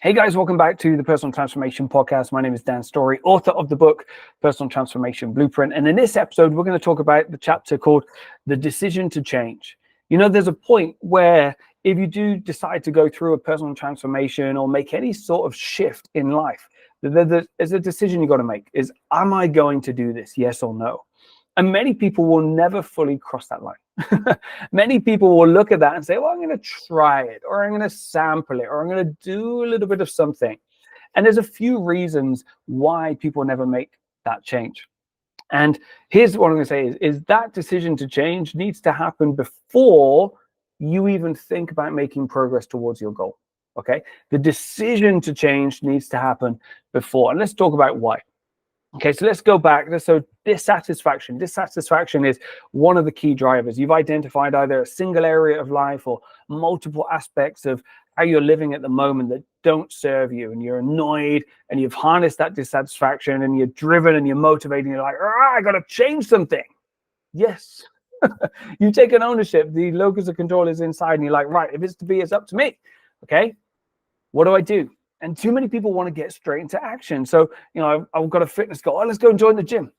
Hey guys, welcome back to the Personal Transformation Podcast. My name is Dan Storey, author of the book, Personal Transformation Blueprint. And in this episode, we're going to talk about the chapter called The Decision to Change. You know, there's a point where if you do decide to go through a personal transformation or make any sort of shift in life, there's a decision you've got to make is, am I going to do this? Yes or no? And many people will never fully cross that line. Many people will look at that and say, well, I'm going to try it, or I'm going to sample it, or I'm going to do a little bit of something. And there's a few reasons why people never make that change. And here's what I'm going to say is that decision to change needs to happen before you even think about making progress towards your goal. Okay. The decision to change needs to happen before. And let's talk about why. Okay, so let's go back. So dissatisfaction. Dissatisfaction is one of the key drivers. You've identified either a single area of life or multiple aspects of how you're living at the moment that don't serve you, and you're annoyed, and you've harnessed that dissatisfaction, and you're driven and you're motivated, and you're like, I got to change something. Yes. You've taken ownership. The locus of control is inside, and you're like, right, if it's to be, it's up to me. Okay, what do I do? And too many people want to get straight into action. So, you know, I've got a fitness goal. Oh, let's go and join the gym.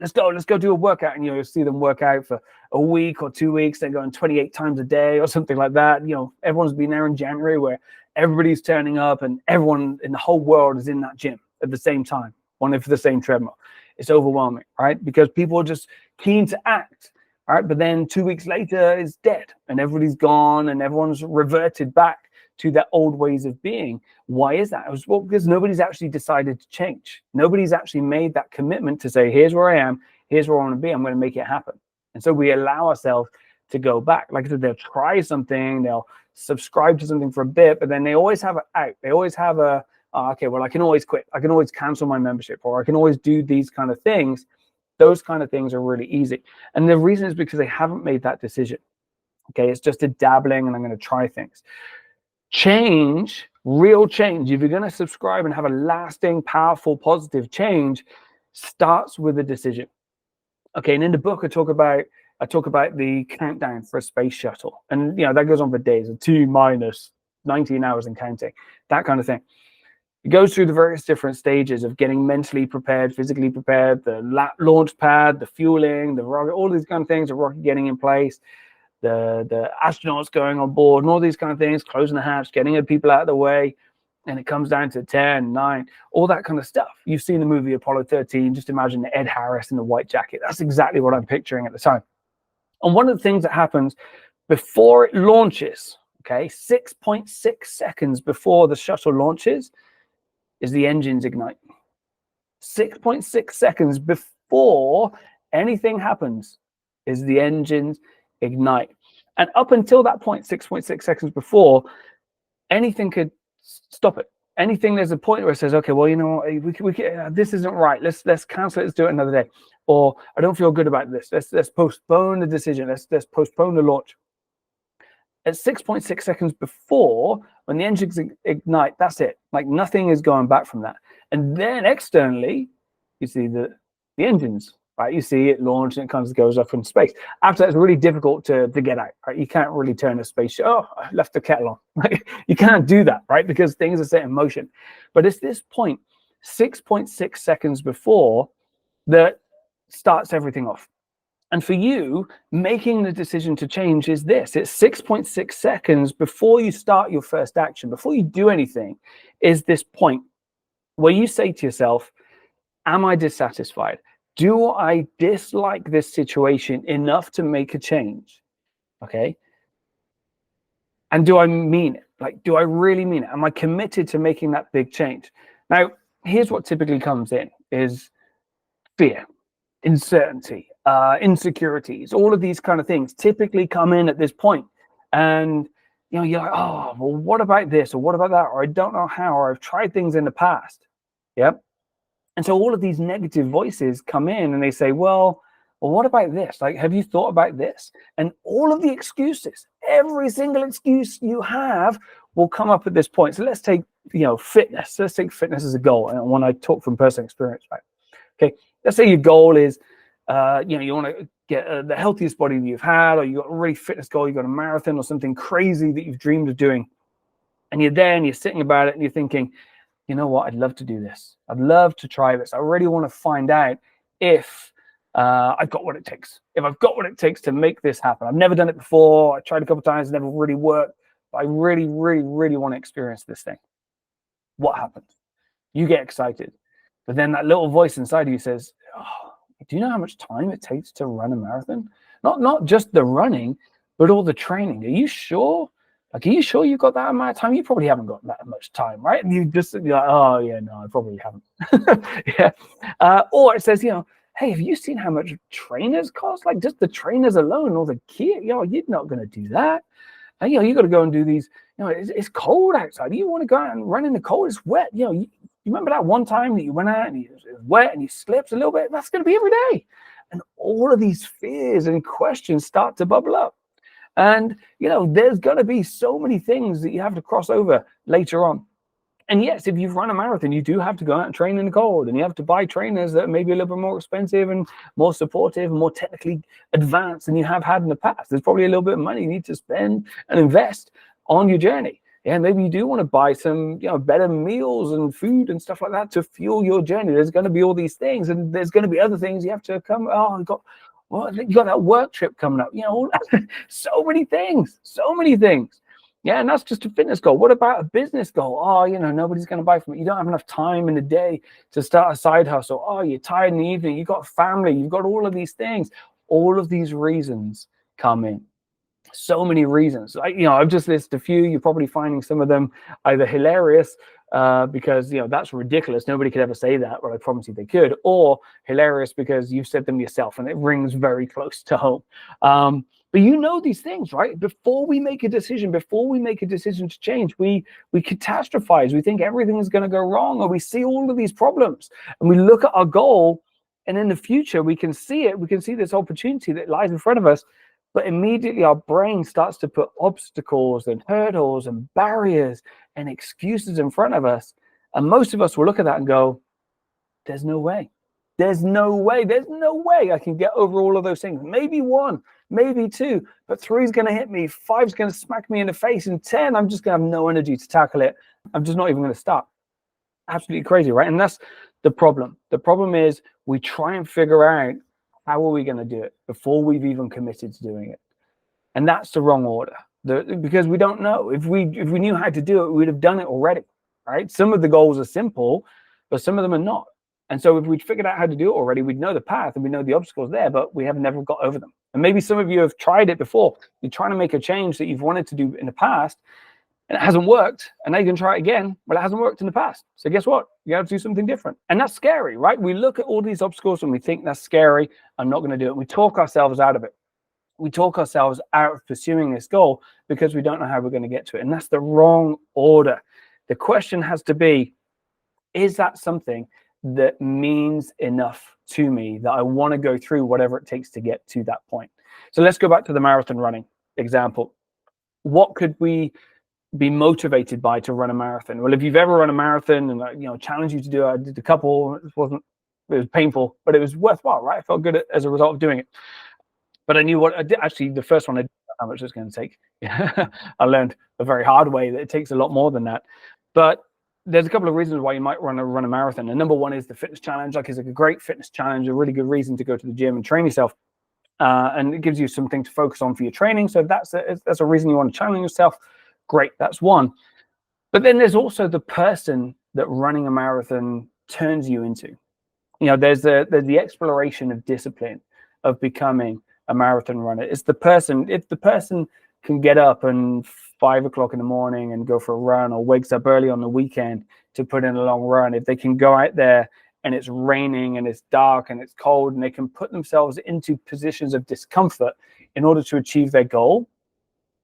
Let's go do a workout. And, you know, you'll see them work out for a week or 2 weeks. They're going 28 times a day or something like that. You know, everyone's been there in January where everybody's turning up and everyone in the whole world is in that gym at the same time, on for the same treadmill. It's overwhelming, right? Because people are just keen to act, right? But then 2 weeks later, it's dead and everybody's gone and everyone's reverted back to their old ways of being. Why is that? Well, because nobody's actually decided to change. Nobody's actually made that commitment to say, here's where I am, here's where I want to be, I'm going to make it happen. And so we allow ourselves to go back. Like I said, they'll try something, they'll subscribe to something for a bit, but then they always have an out. They always have okay, well, I can always quit. I can always cancel my membership, or I can always do these kind of things. Those kind of things are really easy. And the reason is because they haven't made that decision. Okay, it's just a dabbling and I'm going to try things. Change, real change, if you're going to subscribe and have a lasting, powerful, positive change, starts with a decision. Okay, and in the book I talk about the countdown for a space shuttle, and you know that goes on for days, T minus 19 hours and counting, that kind of thing. It goes through the various different stages of getting mentally prepared, physically prepared, the launch pad, the fueling, the rocket, all these kind of things, the rocket getting in place, the astronauts going on board, and all these kind of things, closing the hatch, getting people out of the way, and it comes down to 10, 9, all that kind of stuff. You've seen the movie Apollo 13, just imagine Ed Harris in the white jacket. That's exactly what I'm picturing at the time. And one of the things that happens before it launches, okay, 6.6 seconds before the shuttle launches, is the engines ignite. 6.6 seconds before anything happens is the engines ignite. And up until that point, 6.6 seconds before, anything could stop it. Anything, there's a point where it says, okay, well, you know, this isn't right. Let's cancel it. Let's do it another day. Or I don't feel good about this. Let's postpone the decision. Let's postpone the launch. At 6.6 seconds before, when the engines ignite, that's it. Like nothing is going back from that. And then externally, you see the engines. Right, you see it launch and it goes up in space. After that, it's really difficult to get out. Right, you can't really turn a spaceship. Oh, I left the kettle on. Like, you can't do that, right? Because things are set in motion. But it's this point, 6.6 seconds before, that starts everything off. And for you, making the decision to change is this. It's 6.6 seconds before you start your first action, before you do anything, is this point where you say to yourself, am I dissatisfied? Do I dislike this situation enough to make a change? Okay. And do I mean it? Like, do I really mean it? Am I committed to making that big change? Now, here's what typically comes in is fear, uncertainty, insecurities, all of these kind of things typically come in at this point. And, you know, you're like, oh, well, what about this? Or what about that? Or I don't know how, or I've tried things in the past. Yep. And so all of these negative voices come in and they say, well, what about this? Like, have you thought about this? And all of the excuses, every single excuse you have will come up at this point. So let's take, you know, fitness. Let's take fitness as a goal. And when I talk from personal experience, right? Okay, let's say your goal is, you know, you want to get the healthiest body that you've had, or you got a really fitness goal, you got a marathon or something crazy that you've dreamed of doing. And you're there and you're sitting about it and you're thinking, you know what, I'd love to do this. I'd love to try this. I really want to find out if I've got what it takes. If I've got what it takes to make this happen. I've never done it before. I tried a couple of times, never really worked. But I really, really, really want to experience this thing. What happens? You get excited. But then that little voice inside of you says, oh, do you know how much time it takes to run a marathon? Not just the running, but all the training. Are you sure? Like, are you sure you've got that amount of time? You probably haven't got that much time, right? And you're like, oh, yeah, no, I probably haven't. Yeah. Or it says, hey, have you seen how much trainers cost? Like, just the trainers alone, all the kit, you're not going to do that. And, you got to go and do these, it's cold outside. You want to go out and run in the cold, it's wet. You remember that one time that you went out and it was wet and you slipped a little bit? That's going to be every day. And all of these fears and questions start to bubble up. And, there's going to be so many things that you have to cross over later on. And yes, if you've run a marathon, you do have to go out and train in the cold, and you have to buy trainers that are maybe a little bit more expensive and more supportive and more technically advanced than you have had in the past. There's probably a little bit of money you need to spend and invest on your journey. Yeah, maybe you do want to buy some, better meals and food and stuff like that to fuel your journey. There's going to be all these things, and there's going to be other things you have to come. Oh, you got that work trip coming up. So many things. Yeah, and that's just a fitness goal. What about a business goal? Oh, nobody's going to buy from it. You don't have enough time in the day to start a side hustle. Oh, you're tired in the evening. You've got family. You've got all of these things. All of these reasons come in. So many reasons. I've just listed a few. You're probably finding some of them either hilarious because that's ridiculous. Nobody could ever say that, but I promise you they could, or hilarious because you've said them yourself, and it rings very close to home. But these things, right? Before we make a decision to change, we catastrophize. We think everything is going to go wrong, or we see all of these problems, and we look at our goal, and in the future we can see it. We can see this opportunity that lies in front of us. But immediately our brain starts to put obstacles and hurdles and barriers and excuses in front of us. And most of us will look at that and go, there's no way. There's no way I can get over all of those things. Maybe 1, maybe 2, but 3 is going to hit me. 5 is going to smack me in the face. And 10, I'm just going to have no energy to tackle it. I'm just not even going to start. Absolutely crazy, right? And that's the problem. The problem is we try and figure out, how are we going to do it before we've even committed to doing it? And that's the wrong order, because we don't know. If we knew how to do it, we would have done it already, right? Some of the goals are simple, but some of them are not. And so if we'd figured out how to do it already, we'd know the path and we know the obstacles there, but we have never got over them. And maybe some of you have tried it before. You're trying to make a change that you've wanted to do in the past, and it hasn't worked, and now you can try it again. Well, it hasn't worked in the past. So guess what? You have to do something different. And that's scary, right? We look at all these obstacles and we think that's scary. I'm not going to do it. We talk ourselves out of it. We talk ourselves out of pursuing this goal because we don't know how we're going to get to it. And that's the wrong order. The question has to be, is that something that means enough to me that I want to go through whatever it takes to get to that point? So let's go back to the marathon running example. What could we be motivated by to run a marathon? Well, if you've ever run a marathon and challenge you to do it, I did a couple. It was painful, but it was worthwhile, right? I felt good as a result of doing it. But I knew what I did. Actually, the first one, I didn't know how much it was going to take. I learned a very hard way that it takes a lot more than that. But there's a couple of reasons why you might run a marathon. And number one is the fitness challenge. Like, it's a great fitness challenge, a really good reason to go to the gym and train yourself. And it gives you something to focus on for your training. So if that's a reason you want to challenge yourself, great, that's one. But then there's also the person that running a marathon turns you into. There's the exploration of discipline, of becoming a marathon runner. It's the person. If the person can get up and 5 o'clock in the morning and go for a run, or wakes up early on the weekend to put in a long run, if they can go out there and it's raining and it's dark and it's cold, and they can put themselves into positions of discomfort in order to achieve their goal,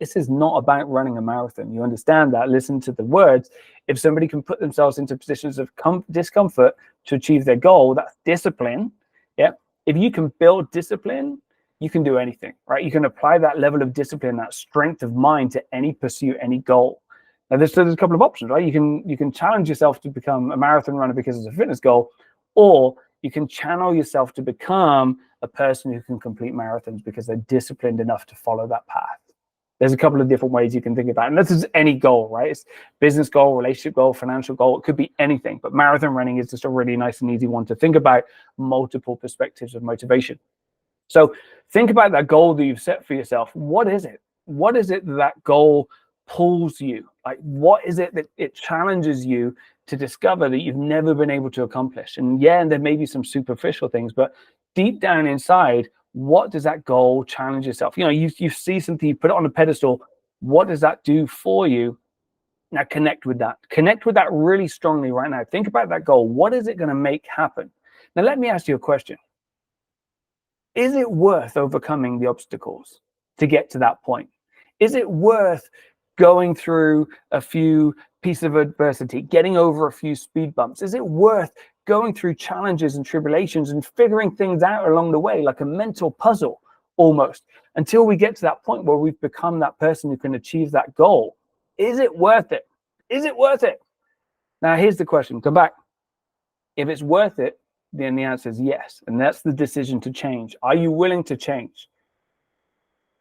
this is not about running a marathon. You understand that? Listen to the words. If somebody can put themselves into positions of discomfort to achieve their goal, that's discipline. Yeah. If you can build discipline, you can do anything, right? You can apply that level of discipline, that strength of mind to any pursuit, any goal. Now, there's a couple of options, right? You can challenge yourself to become a marathon runner because it's a fitness goal, or you can channel yourself to become a person who can complete marathons because they're disciplined enough to follow that path. There's a couple of different ways you can think about it. And this is any goal, right? It's business goal, relationship goal, financial goal. It could be anything, but marathon running is just a really nice and easy one to think about multiple perspectives of motivation. So think about that goal that you've set for yourself. What is it? What is it that goal pulls you? Like, what is it that it challenges you to discover that you've never been able to accomplish? And yeah, there may be some superficial things, but deep down inside, what does that goal challenge yourself? You know, you see something, you put it on a pedestal. What does that do for you? Now connect with that. Connect with that really strongly right now. Think about that goal. What is it going to make happen? Now, let me ask you a question. Is it worth overcoming the obstacles to get to that point? Is it worth going through a few pieces of adversity, getting over a few speed bumps? Is it worth going through challenges and tribulations and figuring things out along the way, like a mental puzzle almost, until we get to that point where we've become that person who can achieve that goal? Is it worth it? Is it worth it? Now, here's the question. Come back. If it's worth it, then the answer is yes. And that's the decision to change. Are you willing to change?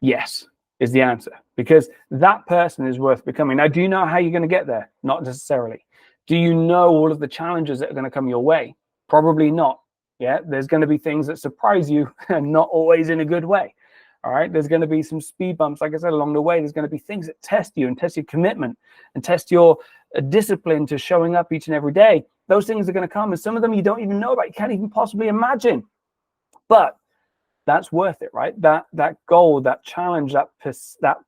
Yes is the answer, because that person is worth becoming. Now, do you know how you're going to get there? Not necessarily. Do you know all of the challenges that are going to come your way? Probably not. Yeah, there's going to be things that surprise you and not always in a good way. All right, there's going to be some speed bumps, like I said, along the way. There's going to be things that test you and test your commitment and test your discipline to showing up each and every day. Those things are going to come, and some of them you don't even know about. You can't even possibly imagine. But that's worth it, right? That goal, that challenge, that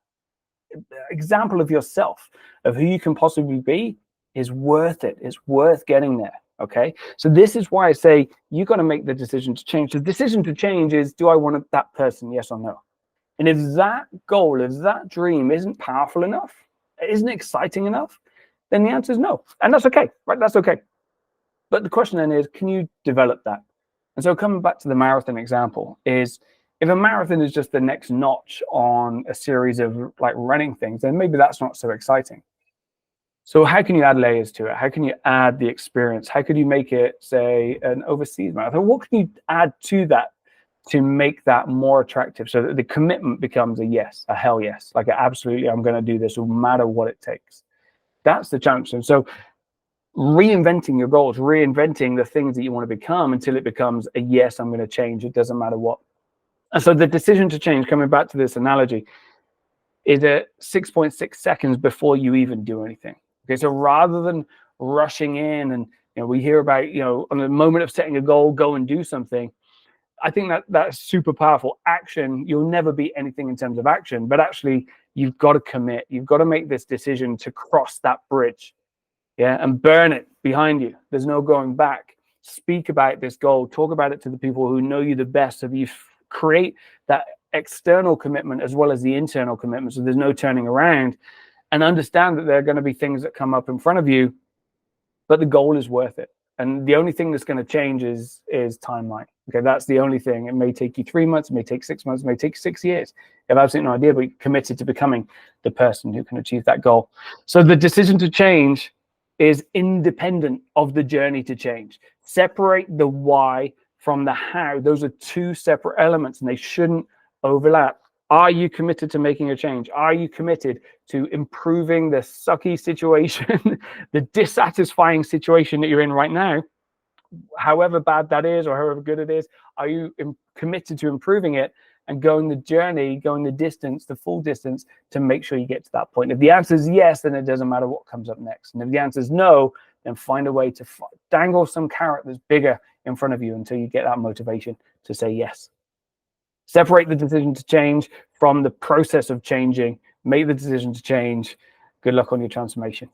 example of yourself, of who you can possibly be, is worth it. It's worth getting there. Okay, so this is why I say you got to make the decision to change. The decision to change is, do I want that person? Yes or no? And if that goal, if that dream isn't powerful enough, isn't exciting enough, then the answer is no. And that's okay, right? That's okay. But the question then is, can you develop that? And so coming back to the marathon example, is if a marathon is just the next notch on a series of like running things, then maybe that's not so exciting. So how can you add layers to it? How can you add the experience? How could you make it, say, an overseas marathon? What can you add to that to make that more attractive, so that the commitment becomes a yes, a hell yes, like absolutely, I'm going to do this no matter what it takes? That's the challenge. And so reinventing your goals, reinventing the things that you want to become until it becomes a yes, I'm going to change. It doesn't matter what. And so the decision to change, coming back to this analogy, is at 6.6 seconds before you even do anything. Okay, so rather than rushing in and, you know, we hear about, you know, on the moment of setting a goal, go and do something. I think that's super powerful. Action, you'll never beat anything in terms of action, but actually you've got to commit. You've got to make this decision to cross that bridge. Yeah, and burn it behind you. There's no going back. Speak about this goal. Talk about it to the people who know you the best. So you create that external commitment as well as the internal commitment. So there's no turning around, and understand that there are going to be things that come up in front of you, but the goal is worth it. And the only thing that's going to change is timeline. Okay, that's the only thing. It may take you 3 months, it may take 6 months, it may take 6 years. You have absolutely no idea, but you're committed to becoming the person who can achieve that goal. So the decision to change is independent of the journey to change. Separate the why from the how. Those are two separate elements, and they shouldn't overlap. Are you committed to making a change? Are you committed to improving the sucky situation, the dissatisfying situation that you're in right now, however bad that is or however good it is? Are you committed to improving it and going the journey, going the distance, the full distance, to make sure you get to that point? If the answer is yes, then it doesn't matter what comes up next. And if the answer is no, then find a way to dangle some carrot that's bigger in front of you until you get that motivation to say yes. Separate the decision to change from the process of changing. Make the decision to change. Good luck on your transformation.